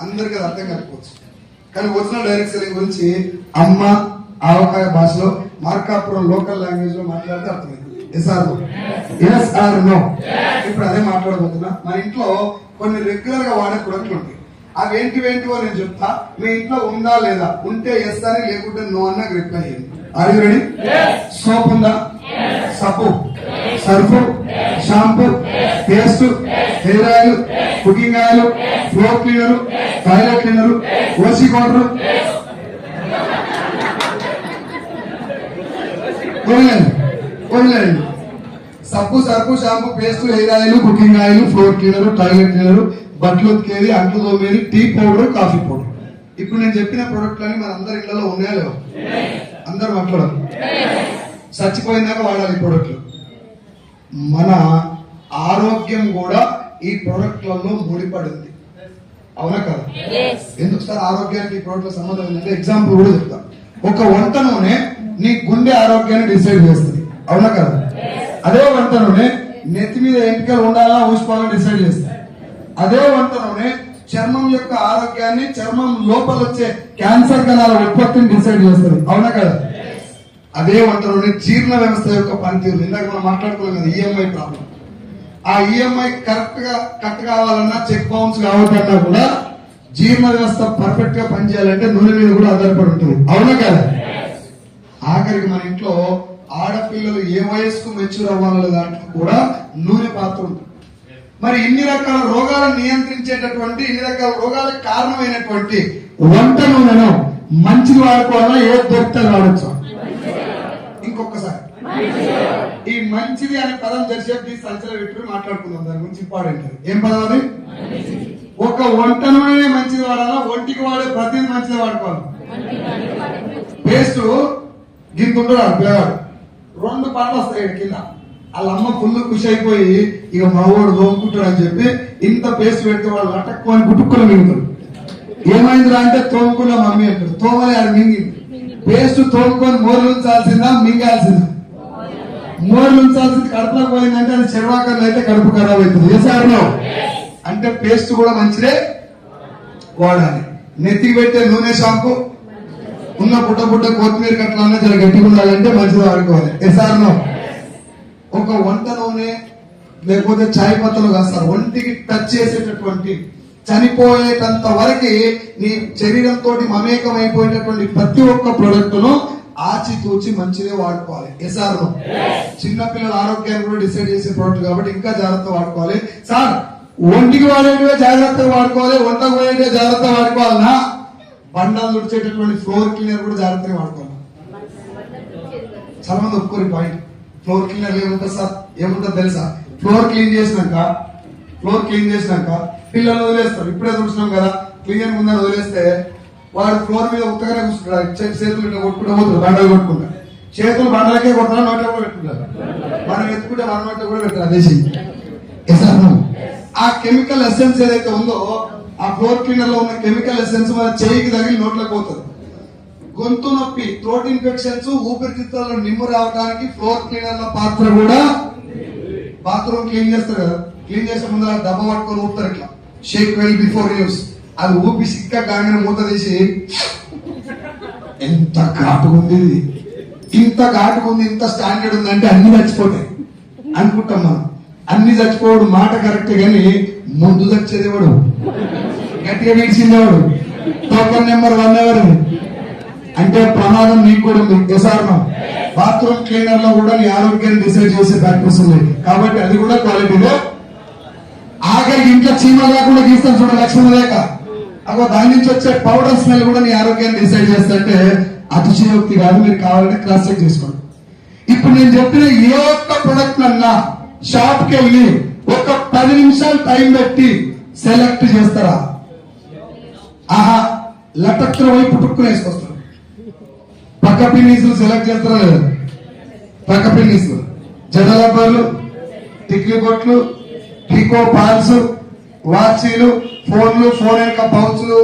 అందరికీ అది అర్థం కాకపోవచ్చు. కానీ ఒరిజినల్ డైరెక్ట్ సెల్లింగ్ గురించి అమ్మ ఆవకాయ భాషలో మార్కాపురం లోకల్ లాంగ్వేజ్ లో మాట్లాడితే అర్థమైంది. Yes or no. ఇప్పుడు అదే మాట్లాడబోతున్నా. మన ఇంట్లో కొన్ని రెగ్యులర్ గా వాడే ప్రొడక్ట్లు ఉంటాయి. అవి ఏంటివేంటివో నేను చెప్తా. మీ ఇంట్లో ఉందా లేదా, ఉంటే ఎస్ అని, లేకుంటే నో అని నాకు రిప్లై చేయండి. Are you ready? సోప్ ఉందా? సబ్బు, surf, shampoo, paste, hair oil, cooking oil, floor cleaner, toilet cleaner, ఓసీ పౌడర్, వదిలేండి. సబ్బు, surf, shampoo, paste, hair oil, cooking oil, floor cleaner, toilet cleaner, బట్టలు ఉతికేది, అంట్లు తోమేది, టీ పౌడర్, కాఫీ పౌడర్. ఇప్పుడు నేను చెప్పిన ప్రొడక్ట్లన్నీ మన అందరి ఇళ్లలో ఉన్నాయా లేవు? అందరూ మాట్లాడాలి. చచ్చిపోయిందాక వాడాలి ఈ ప్రొడక్ట్లు. మన ఆరోగ్యం కూడా ఈ ప్రొడక్ట్లలో ముడిపడింది, అవునా కదా? ఎందుకు సార్ ఆరోగ్యానికి ఈ ప్రొడక్ట్ల సంబంధం ఏంటంటే ఎగ్జాంపుల్ కూడా చెప్తా. ఒక వంట నూనె నీ గుండె ఆరోగ్యాన్ని డిసైడ్ చేస్తుంది, అవునా కదా? అదే వంట నూనె నెత్తి మీద ఎంటికలు ఉండాలా ఊసిపోవాలని డిసైడ్ చేస్తుంది. అదే వంట నూనె చర్మం యొక్క ఆరోగ్యాన్ని, చర్మం లోపల వచ్చే క్యాన్సర్ కణాల ఉత్పత్తిని డిసైడ్ చేస్తుంది, అవునా కదా? అదే వంట నూనె జీర్ణ వ్యవస్థ యొక్క పనితీరు, ఇందాక మనం మాట్లాడుకున్నాం కదా ఈఎంఐ ప్రాబ్లం. ఆ ఈఎంఐ కరెక్ట్ గా కట్ కావాలన్నా, చెక్ బౌన్స్ కావాలన్నా కూడా జీర్ణ వ్యవస్థ పర్ఫెక్ట్ గా పనిచేయాలంటే నూనె మీద కూడా ఆధారపడి ఉంటుంది, అవునా కదా? ఆఖరికి మన ఇంట్లో ఆడపిల్లలు ఏ వయస్సుకు మెచ్యూర్ అవ్వాలనే దాంట్లో కూడా నూనె పాత్ర ఉంటుంది. మరి ఇన్ని రకాల రోగాలను నియంత్రించేటటువంటి, ఇన్ని రకాల రోగాలకు కారణమైనటువంటి వంట నూనెను మంచిది వాడుకోవాలా, ఏ దొరికితే వాడచ్చు? ఇంకొకసారి ఈ మంచిది అనే పదం జరిసేపు సంచలన పెట్టి మాట్లాడుకుందాం. దాని గురించి ఇంపార్టెంట్. ఏం పదం అది? ఒక వంట నూనె మంచిది వాడాలా, ఒంటికి వాడే ప్రతిదీ మంచిది వాడుకోవాలి. పేస్ట్ గింతుంటాడు పిల్లవాడు, 2 పండ్లు వస్తాయి కింద. వాళ్ళ అమ్మ ఫుల్ ఖుషి అయిపోయి ఇక మా వాడు తోముకుంటాడు అని చెప్పి ఇంత పేస్ట్ పెడితే వాడు అటక్కుని గుట్టుకుని మింగుతాడు. ఏమైందిరా అంటే తోముకున్న మమ్మీ అంటాడు. తోమలే ఆడు మింగింది. పేస్ట్ తోముకొని మోర్లు ఉంచాల్సిందా, మింగాల్సిందా? మోర్లు ఉంచాల్సింది. కడుపులోకి పోయిందంటే అది చెరవాకర్లు అయితే కడుపు ఖరాబ్ అవుతుంది. ఏసారు అంటే పేస్ట్ కూడా మంచిదే వాడాలి. నెత్తికి పెట్టే నూనె, షాంపూ, ఉన్న పుట్ట కొత్తిమీర కట్లన్నా చాలా గట్టిగా ఉండాలంటే మంచిది వాడుకోవాలి. ఏసారు ఒక వంట నూనె లేకపోతే చాయ్ పత్తలు కాస్తారు, ఒంటికి టచ్ చేసేటటువంటి, చనిపోయేటంత వరకు నీ శరీరంతో మమేకం అయిపోయేటటువంటి ప్రతి ఒక్క ప్రొడక్ట్ ను ఆచితూచి మంచిదే వాడుకోవాలి. ఎసారు చిన్నపిల్లల ఆరోగ్యాన్ని కూడా డిసైడ్ చేసే ప్రొడక్ట్ కాబట్టి ఇంకా జాగ్రత్తగా వాడుకోవాలి. సార్ ఒంటికి వాడేటివే జాగ్రత్తగా వాడుకోవాలి, వంటకు వాడేటివే జాగ్రత్తగా వాడుకోవాలన్నా, బండాలు తుడిచేటటువంటి ఫ్లోర్ క్లీనర్ కూడా జాగ్రత్తగా వాడుకోవాలి. చాలా మంది ఒప్పుకోరు పాయింట్. ఫ్లోర్ క్లీనర్ ఏముంటుంది సార్? ఏముంటుంది తెలుసా? ఫ్లోర్ క్లీన్ చేసినాక పిల్లలు వదిలేస్తారు. ఇప్పుడే చూసినాం కదా, క్లీనర్ ముందని వదిలేస్తే వాడు ఫ్లోర్ మీద ఉత్తగానే కూర్చుంటాడు. చేతులు ఇట్లా కొట్టుకుంటూ పోతారు, బండలు కొట్టుకుంటారు. చేతులు బండలకే కొడతారు, నోట్లో కూడా పెట్టుకుంటారు. మనం ఎత్తుకుంటే మన నోట్లో కూడా పెట్టారు. అదేసి ఆ కెమికల్ ఎసెన్స్ ఏదైతే ఉందో, ఆ ఫ్లోర్ క్లీనర్ లో ఉన్న కెమికల్ ఎసెన్స్ మన చేయికి తగిలి నోట్లోకి పోతుంది. గొంతు నొప్పి, థ్రోట్ ఇన్ఫెక్షన్స్, ఊపిరితిత్తుల్లో నిమ్ము రావడానికి ఫ్లోర్ క్లీనర్ల పాత్ర కూడా. బాత్రూమ్ క్లీన్ చేస్తారు కదా, క్లీన్ చేసే ముందు దెబ్బ పట్టుకొని ఊపుతారు ఇట్లా, షేక్ వెల్ బిఫోర్ యూస్. అది ఊపి సిక్క కాగానే మూత తీసి ఎంత ఘాటుగా ఉంది, ఇంత ఘాటుగా ఉంది, ఇంత స్టాండర్డ్ ఉందంటే అన్ని చచ్చిపోతాయి అనుకుంటాం మనం. అన్ని చచ్చిపోవడం మాట కరెక్ట్, కానీ ముందు చచ్చేదేవాడు, గట్టిగా విడిచిందేవాడు, టోకన్ నెంబర్ 1 ఎవరు అంటే ప్రమాదం నీకు కూడా ఉంది. ఎసారణం బాత్రూమ్ క్లీనర్ లో కూడా నీ ఆరోగ్యాన్ని డిసైడ్ చేసే ఫ్యాక్టర్స్ ఉన్నాయి కాబట్టి అది కూడా క్వాలిటీలో. ఆఖరికి ఇంట్లో చీమలు కాకుండా గీస్తాను చూడ, లక్ష్మణ రేఖ, అగో దాని నుంచి వచ్చే పౌడర్ స్మెల్ కూడా నీ ఆరోగ్యాన్ని డిసైడ్ చేస్తుంటే అతిశయోక్తి కాదు. మీరు కావాలంటే క్రాస్ చెక్ చేసుకోండి. ఇప్పుడు నేను చెప్పిన ఏ ఒక్క ప్రొడక్ట్ అన్నా షాప్ కి వెళ్ళి ఒక 10 నిమిషాలు టైం పెట్టి సెలెక్ట్ చేస్తారా? ఆహా, లటక్ర వైపు పుట్టుకుని వేసుకొస్తారు. పక్క పిన్నీసులు సెలెక్ట్ చేస్తారా లేదా? పక్క పిన్నీసులు, జడలబ్బర్లు, టిక్లీ బొట్లు, టికో పాల్స్, వాచీలు, ఫోన్లు, ఫోన్ యొక్క పౌచ్లు,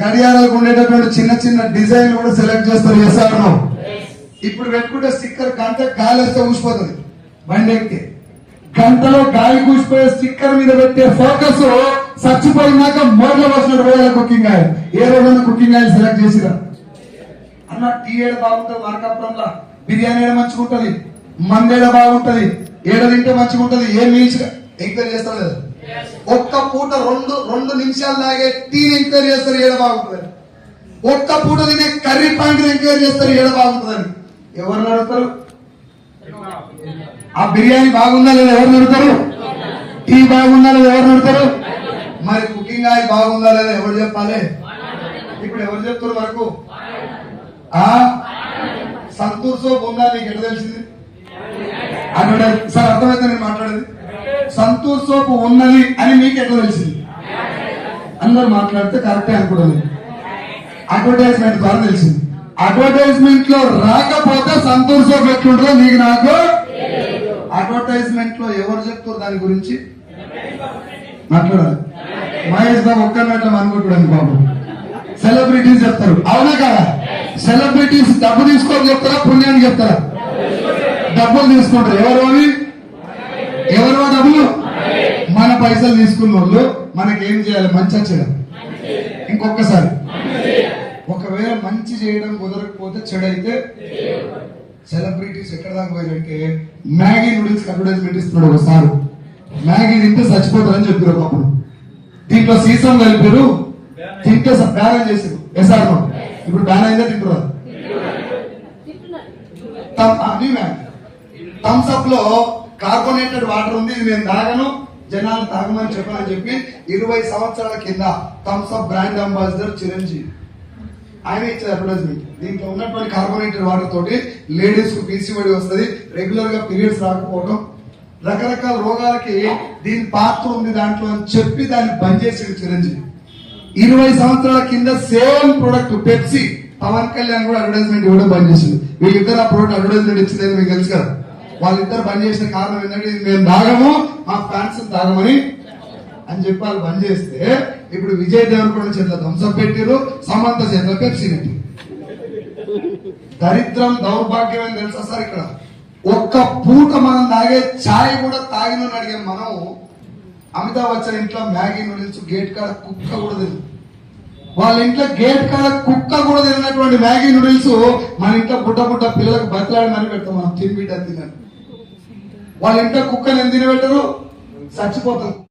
గడియారాలకు ఉండేటటువంటి చిన్న చిన్న డిజైన్ కూడా సెలెక్ట్ చేస్తారు. ఎసారు ఇప్పుడు పెట్టుకుంటే స్టిక్కర్ కంటే గాలి వస్తే ఊసిపోతుంది బండి ఎక్కి. గంటలో గాలి కూసిపోయే స్టిక్కర్ మీద పెట్టే ఫోకస్ చచ్చిపోయినాక మోర్ల వచ్చినట్టు పోయాలి కుకింగ్ ఆయిల్. ఏ రోజున కుకింగ్ ఆయిల్ సెలెక్ట్ చేసిరా అన్న? టీ ఏడ బాగుంటది, మార్కాపురంలో బిర్యానీ ఏడ మంచిగా ఉంటది, మందేడ బాగుంటది, ఏడ తింటే మంచిగా ఉంటది, ఏ మీల్స్ ఎంక్వైరీ చేస్తారు లేదా? ఒక్క పూట రెండు నిమిషాలు లాగే టీని ఎంక్వైరీ చేస్తారు ఏడ బాగుంటుంది. ఒక్క పూట తినే కర్రీ పాయింట్ ఎంక్వైరీ చేస్తారు ఏడ బాగుంటుందని. ఎవరు అడుగుతారు? ఆ బిర్యానీ బాగుందా లేదా ఎవరు అడుగుతారు? టీ బాగుందా లేదా ఎవరు అడుగుతారు? మరి కుకింగ్ ఆయిల్ బాగుందా లేదా ఎవరు చెప్పాలి? ఇప్పుడు ఎవరు చెప్తారు వరకు? సంతూర్ సోప్ ఉందా నీకు ఎట్లా తెలిసింది? అడ్వర్టైజ్ సార్ అర్థమైతే నేను మాట్లాడేది. సంతూర్ సోప్ ఉన్నది అని మీకు ఎట్లా తెలిసింది? అందరు మాట్లాడితే కరెక్టే అనుకోండి. అడ్వర్టైజ్మెంట్ ద్వారా తెలిసింది. అడ్వర్టైజ్మెంట్ లో రాకపోతే సంతూర్ సోప్ ఎట్లుంటుందో నీకు నాకు. అడ్వర్టైజ్మెంట్ లో ఎవరు చెప్తారు దాని గురించి మాట్లాడాలి. మహేష్ బాబు ఒక్కరినట్ల అనుకుంటాడు బాబు. సెలబ్రిటీస్ చెప్తారు, అవునా కదా? సెలబ్రిటీస్ డబ్బు తీసుకోని చెప్తారా, పుణ్యాన్ని చెప్తారా? డబ్బులు తీసుకుంటారు. ఎవరు డబ్బులు? మన పైసలు తీసుకున్న వాళ్ళు మనకేం చేయాలి? మంచి చేయడం. ఇంకొకసారి ఒకవేళ మంచి చేయడం కుదరకపోతే చెడైతే సెలబ్రిటీస్ ఎక్కడ దాకా పోయారంటే మ్యాగీ నూడిల్స్ అడ్వర్టైజ్మెంట్ ఇస్తున్నాడు ఒకసారి. మ్యాగీ తింటే చచ్చిపోతారని చెప్పారు ఒకప్పుడు. దీంట్లో సీసం కలిపారు, తింటే బ్యాన్ చేశారు. ఎస్ఆర్ ఇప్పుడు బ్యాన్ అయిందే తింటున్నారు. థమ్స్ అప్ లో కార్బోనేటెడ్ వాటర్ ఉంది, ఇది నేను తాగను, జనాలు తాగమని చెప్పాలని చెప్పి 20 సంవత్సరాల కింద Thums Up brand ambassador Chiranjeevi ఆయన ఇచ్చారు అడ్వర్టైజ్మెంట్. దీంట్లో ఉన్నటువంటి కార్బోనేటెడ్ వాటర్ తోటి లేడీస్ కు పీసీఓడి వస్తుంది, రెగ్యులర్ గా పీరియడ్స్ రాకపోవడం, రకరకాల రోగాలకి దీని పాత్ర ఉంది దాంట్లో అని చెప్పి దాన్ని బంద్ చేసాడు చిరంజీవి. 20 సంవత్సరాల కింద same product Pepsi Pawan Kalyan కూడా అడ్వర్టైజ్మెంట్ ఇవ్వడం బంద్ చేసింది. వీళ్ళిద్దరు ఆ ప్రొడక్ట్ అడ్వర్టైజ్మెంట్ ఇచ్చింది మీకు తెలుసు కదా. వాళ్ళిద్దరు బంద్ చేసిన కారణం ఏంటంటే ఇది మేము తాగము, మా ఫ్యాన్స్ తాగమని అని చెప్పి వాళ్ళు బంద్ చేస్తే ఇప్పుడు విజయ్ దేవరకొండ చేతిలో థమ్స్అప్ పెట్టారు, సమంత చేతిలో పెప్సీ పెట్టి. దరిద్రం దౌర్భాగ్యం అని తెలుసా సార్? ఇక్కడ ఒక్క పూట మనం తాగే ఛాయ్ కూడా తాగిన అడిగే మనం అమితాబ్ బచ్చన్ ఇంట్లో మ్యాగీ నూడిల్స్ గేట్ కాడ కుక్క కూడా తిను. వాళ్ళ ఇంట్లో గేట్ కాడ కుక్క కూడా తిన్నటువంటి మ్యాగీ నూడిల్స్ మన ఇంట్లో బుట్ట పిల్లలకు బతలాడి మరి పెడతాం మనం. తిని బిడ్డ తిన్నాను. వాళ్ళ ఇంట్లో కుక్కని ఎందుకు తినబెట్టరు? చచ్చిపోతారు.